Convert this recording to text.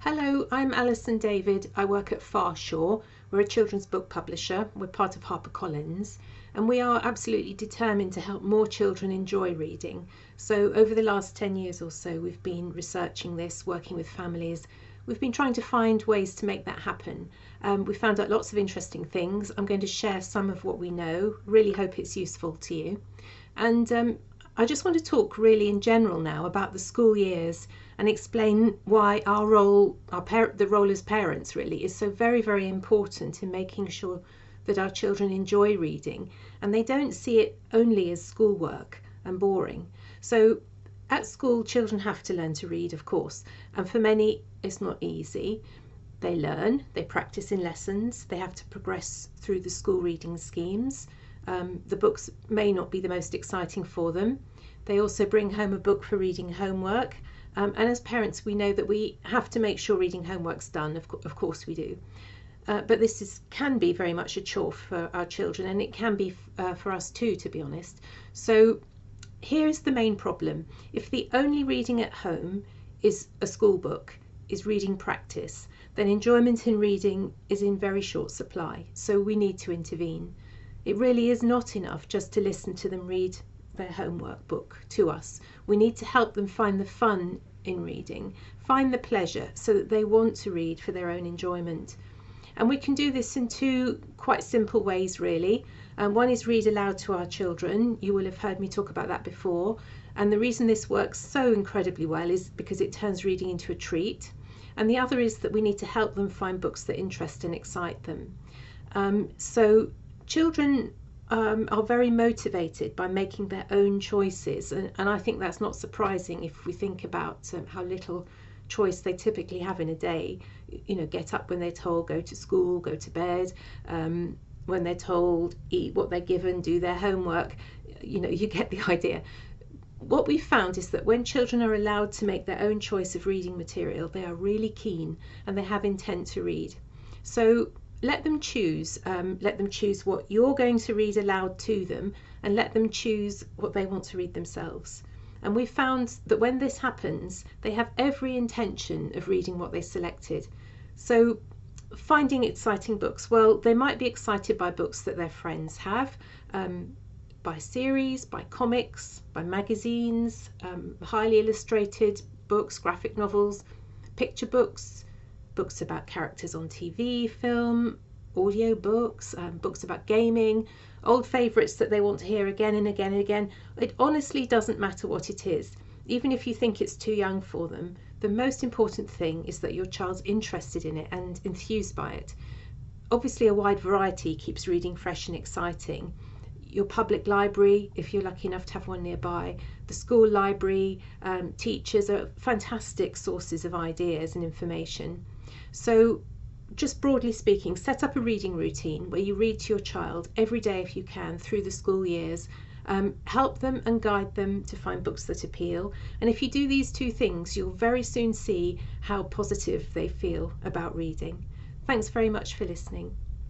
Hello, I'm Alison David. I work at Farshore. We're a children's book publisher. We're part of HarperCollins, and we are absolutely determined to help more children enjoy reading. So over the last 10 years or so, we've been researching this, working with families. We've been trying to find ways to make that happen. We found out lots of interesting things. I'm going to share some of what we know. Really hope it's useful to you. And I just want to talk really in general now about the school years and explain why our role, the role as parents really, is so very, very important in making sure that our children enjoy reading and they don't see it only as schoolwork and boring. So at school, children have to learn to read, of course, and for many it's not easy. They learn, they practice in lessons, they have to progress through the school reading schemes. The books may not be the most exciting for them. They also bring home a book for reading homework. And as parents, we know that we have to make sure reading homework's done. Of course we do. But this can be very much a chore for our children, and it can be for us too, to be honest. So here's the main problem. If the only reading at home is a school book, is reading practice, then enjoyment in reading is in very short supply. So we need to intervene. It really is not enough just to listen to them read their homework book to us. We need to help them find the fun in reading, find the pleasure, so that they want to read for their own enjoyment. And we can do this in two quite simple ways really. One is read aloud to our children. You will have heard me talk about that before. And the reason this works so incredibly well is because it turns reading into a treat. And the other is that we need to help them find books that interest and excite them. So children are very motivated by making their own choices, and I think that's not surprising if we think about how little choice they typically have in a day. You know, get up when they're told, go to school, go to bed, when they're told, eat what they're given, do their homework. You know, you get the idea. What we found is that when children are allowed to make their own choice of reading material, they are really keen and they have intent to read. So let them choose what you're going to read aloud to them, and let them choose what they want to read themselves. And we found that when this happens, they have every intention of reading what they selected. So finding exciting books, well, they might be excited by books that their friends have, by series, by comics, by magazines, highly illustrated books, graphic novels, picture books, books about characters on TV, film, audio books, books about gaming, old favourites that they want to hear again and again and again. It honestly doesn't matter what it is. Even if you think it's too young for them, the most important thing is that your child's interested in it and enthused by it. Obviously a wide variety keeps reading fresh and exciting. Your public library, if you're lucky enough to have one nearby, the school library, teachers are fantastic sources of ideas and information. So just broadly speaking, set up a reading routine where you read to your child every day if you can through the school years. Help them and guide them to find books that appeal. And if you do these two things, you'll very soon see how positive they feel about reading. Thanks very much for listening.